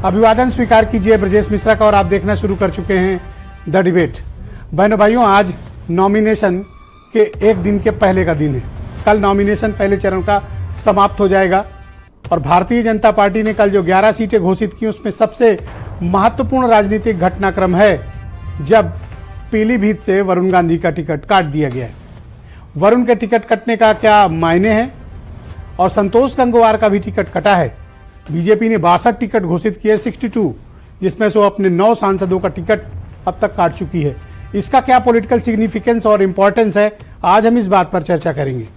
अभिवादन स्वीकार कीजिए ब्रजेश मिश्रा का और आप देखना शुरू कर चुके हैं द डिबेट। बहनों भाइयों, आज नॉमिनेशन के एक दिन के पहले का दिन है। कल नॉमिनेशन पहले चरण का समाप्त हो जाएगा और भारतीय जनता पार्टी ने कल जो 11 सीटें घोषित की उसमें सबसे महत्वपूर्ण राजनीतिक घटनाक्रम है जब पीलीभीत से वरुण गांधी का टिकट काट दिया गया है। वरुण के टिकट कटने का क्या मायने हैं और संतोष गंगवार का भी टिकट कटा है। बीजेपी ने 62 टिकट घोषित किए, 62, जिसमें से वो अपने 9 सांसदों का टिकट अब तक काट चुकी है। इसका क्या पॉलिटिकल सिग्निफिकेंस और इंपॉर्टेंस है, आज हम इस बात पर चर्चा करेंगे।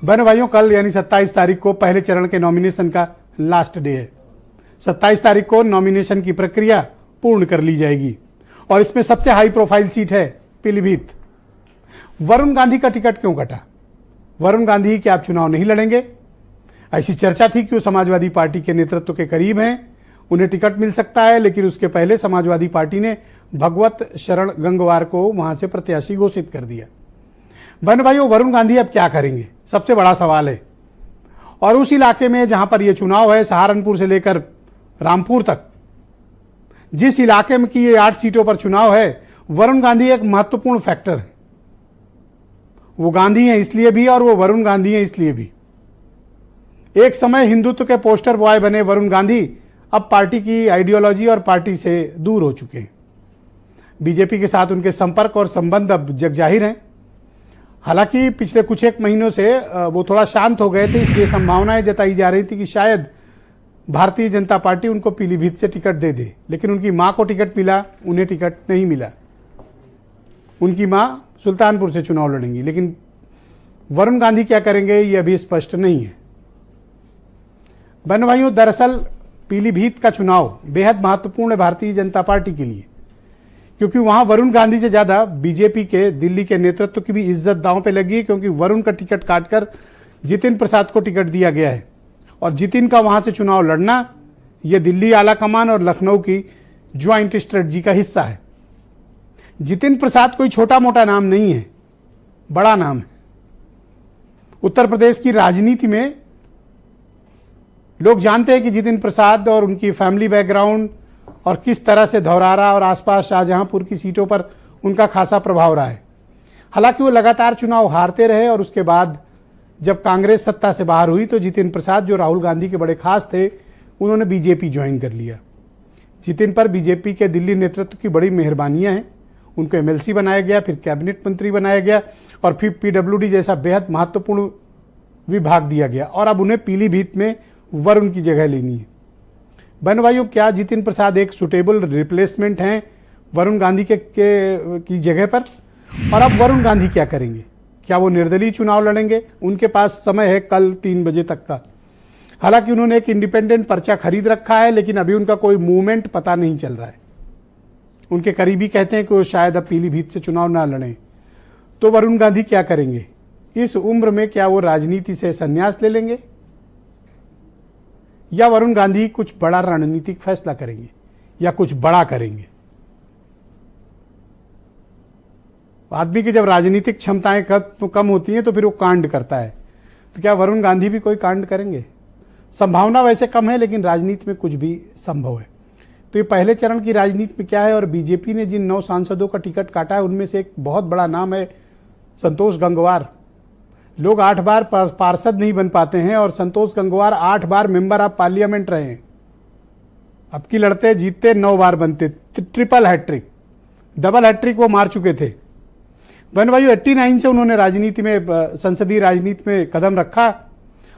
बहनों भाइयों, कल यानी 27 तारीख को पहले चरण के नॉमिनेशन का लास्ट डे है। 27 तारीख को नॉमिनेशन की प्रक्रिया पूर्ण कर ली जाएगी और इसमें सबसे हाई प्रोफाइल सीट है पीलीभीत। वरुण गांधी का टिकट क्यों कटा? वरुण गांधी क्या आप चुनाव नहीं लड़ेंगे? ऐसी चर्चा थी कि वो समाजवादी पार्टी के नेतृत्व के करीब हैं, उन्हें टिकट मिल सकता है, लेकिन उसके पहले समाजवादी पार्टी ने भगवत शरण गंगवार को वहां से प्रत्याशी घोषित कर दिया। बहन भाइयों, वरुण गांधी अब क्या करेंगे, सबसे बड़ा सवाल है। और उस इलाके में जहां पर यह चुनाव है, सहारनपुर से लेकर रामपुर तक, जिस इलाके में की ये 8 सीटों पर चुनाव है, वरुण गांधी एक महत्वपूर्ण फैक्टर है। वो गांधी हैं इसलिए भी और वो वरुण गांधी हैं इसलिए भी। एक समय हिंदुत्व के पोस्टर बॉय बने वरुण गांधी अब पार्टी की आइडियोलॉजी और पार्टी से दूर हो चुके हैं। बीजेपी के साथ उनके संपर्क और संबंध अब जगजाहिर हैं। हालांकि पिछले कुछ एक महीनों से वो थोड़ा शांत हो गए थे, इसलिए संभावनाएं जताई जा रही थी कि शायद भारतीय जनता पार्टी उनको पीलीभीत से टिकट दे दे, लेकिन उनकी मां को टिकट मिला, उन्हें टिकट नहीं मिला। उनकी मां सुल्तानपुर से चुनाव लड़ेंगी, लेकिन वरुण गांधी क्या करेंगे ये अभी स्पष्ट नहीं है। बहनों भाइयों, दरअसल पीलीभीत का चुनाव बेहद महत्वपूर्ण है भारतीय जनता पार्टी के लिए, क्योंकि वहां वरुण गांधी से ज्यादा बीजेपी के दिल्ली के नेतृत्व की भी इज्जत दांव पे लगी है, क्योंकि वरुण का टिकट काटकर जितिन प्रसाद को टिकट दिया गया है और जितिन का वहां से चुनाव लड़ना यह दिल्ली आलाकमान और लखनऊ की ज्वाइंट स्ट्रेटजी का हिस्सा है। जितिन प्रसाद कोई छोटा मोटा नाम नहीं है, बड़ा नाम है। उत्तर प्रदेश की राजनीति में लोग जानते हैं कि जितिन प्रसाद और उनकी फैमिली बैकग्राउंड और किस तरह से धौरारा और आसपास शाहजहांपुर की सीटों पर उनका खासा प्रभाव रहा है। हालांकि वो लगातार चुनाव हारते रहे और उसके बाद जब कांग्रेस सत्ता से बाहर हुई तो जितिन प्रसाद, जो राहुल गांधी के बड़े खास थे, उन्होंने बीजेपी ज्वाइन कर लिया। जितिन पर बीजेपी के दिल्ली नेतृत्व की बड़ी मेहरबानियां हैं। उनको एमएलसी बनाया गया, फिर कैबिनेट मंत्री बनाया गया और फिर पीडब्ल्यूडी जैसा बेहद महत्वपूर्ण विभाग दिया गया और अब उन्हें पीलीभीत में वरुण की जगह लेनी है। बहनों भाइयों, क्या जितिन प्रसाद एक सुटेबल रिप्लेसमेंट हैं वरुण गांधी की जगह पर? और अब वरुण गांधी क्या करेंगे? क्या वो निर्दलीय चुनाव लड़ेंगे? उनके पास समय है कल 3 बजे तक का। हालांकि उन्होंने एक इंडिपेंडेंट पर्चा खरीद रखा है, लेकिन अभी उनका कोई मूवमेंट पता नहीं चल रहा है। उनके करीबी कहते हैं कि वो शायद अब पीलीभीत से चुनाव ना लड़ें। तो वरुण गांधी क्या करेंगे? इस उम्र में क्या वो राजनीति से संन्यास ले लेंगे या वरुण गांधी कुछ बड़ा रणनीतिक फैसला करेंगे या कुछ बड़ा करेंगे? आदमी की जब राजनीतिक क्षमताएं कम होती हैं तो फिर वो कांड करता है। तो क्या वरुण गांधी भी कोई कांड करेंगे? संभावना वैसे कम है, लेकिन राजनीति में कुछ भी संभव है। तो ये पहले चरण की राजनीति में क्या है? और बीजेपी ने जिन 9 सांसदों का टिकट काटा है उनमें से एक बहुत बड़ा नाम है संतोष गंगवार। लोग 8 बार पार्षद नहीं बन पाते हैं और संतोष गंगवार 8 बार मेंबर ऑफ पार्लियामेंट रहे हैं। अब की लड़ते जीतते 9 बार बनते, ट्रिपल हैट्रिक, डबल हैट्रिक वो मार चुके थे। बहन भाइयों, 89 से उन्होंने राजनीति में, संसदीय राजनीति में कदम रखा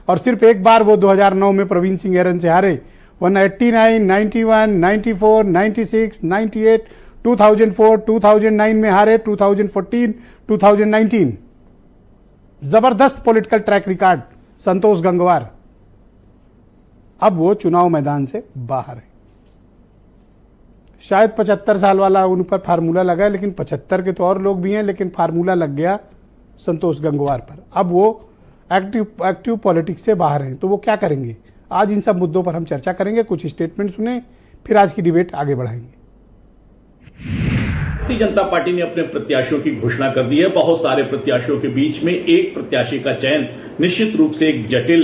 और सिर्फ एक बार वो 2009 में प्रवीण सिंह ऐरन से हारे, वरना 89, 91, 94, 96, 98, 2004, 2009 में हारे, 2014, 2019। जबरदस्त political track record Santosh Gangwar. अब वो चुनाव मैदान से बाहर है। शायद 75 साल वाला उन पर फार्मूला लगा है, लेकिन 75 के तो और लोग भी हैं, लेकिन फार्मूला लग गया संतोष गंगवार पर। अब वो एक्टिव पॉलिटिक्स से बाहर हैं। तो वो क्या करेंगे? आज इन सब मुद्दों पर हम चर्चा करेंगे, कुछ स्टेटमेंट सुने, फिर आज की डिबेट आगे बढ़ाएंगे। भारतीय जनता पार्टी ने अपने प्रत्याशियों की घोषणा कर दी है। बहुत सारे प्रत्याशियों के बीच में एक प्रत्याशी का चयन निश्चित रूप से एक जटिल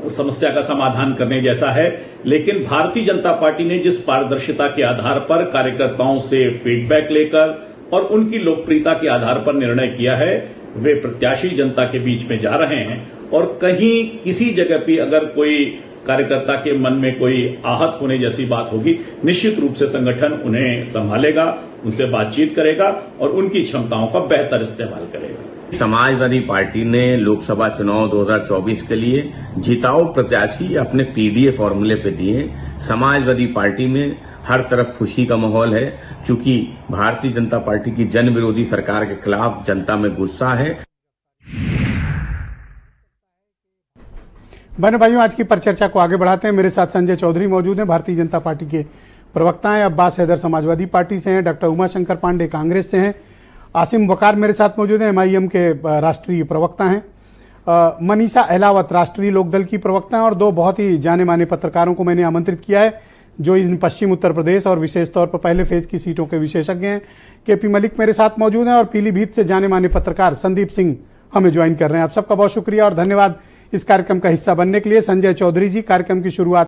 समस्या का समाधान करने जैसा है, लेकिन भारतीय जनता पार्टी ने जिस पारदर्शिता के आधार पर कार्यकर्ताओं से फीडबैक लेकर और उनकी लोकप्रियता के आधार पर निर्णय किया है, वे प्रत्याशी जनता के बीच में जा रहे हैं और कहीं किसी जगह भी अगर कोई कार्यकर्ता के मन में कोई आहत होने जैसी बात होगी, निश्चित रूप से संगठन उन्हें संभालेगा, उनसे बातचीत करेगा और उनकी क्षमताओं का बेहतर इस्तेमाल करेगा। समाजवादी पार्टी ने लोकसभा चुनाव 2024 के लिए जिताऊ प्रत्याशी अपने पीडीए फॉर्मूले पे दिए। समाजवादी पार्टी में हर तरफ खुशी का माहौल है, क्योंकि भारतीय जनता पार्टी की जन विरोधी सरकार के खिलाफ जनता में गुस्सा है। बहनों भाइयों, आज की परिचर्चा को आगे बढ़ाते हैं। मेरे साथ संजय चौधरी मौजूद हैं, भारतीय जनता पार्टी के प्रवक्ता हैं। अब्बास हैदर समाजवादी पार्टी से हैं, डॉक्टर उमाशंकर पांडे कांग्रेस से हैं, आसिम वकार मेरे साथ मौजूद हैं, एमआईएम के राष्ट्रीय प्रवक्ता हैं, मनीषा अहलावत राष्ट्रीय लोकदल की प्रवक्ता हैं और दो बहुत ही जाने माने पत्रकारों को मैंने आमंत्रित किया है जो इन पश्चिम उत्तर प्रदेश और विशेष तौर पर पहले फेज की सीटों के विशेषज्ञ हैं। केपी मलिक मेरे साथ मौजूद हैं और पीलीभीत से जाने माने पत्रकार संदीप सिंह हमें ज्वाइन कर रहे हैं। आप सबका बहुत शुक्रिया और धन्यवाद इस कार्यक्रम का हिस्सा बनने के लिए। संजय चौधरी जी, कार्यक्रम की शुरुआत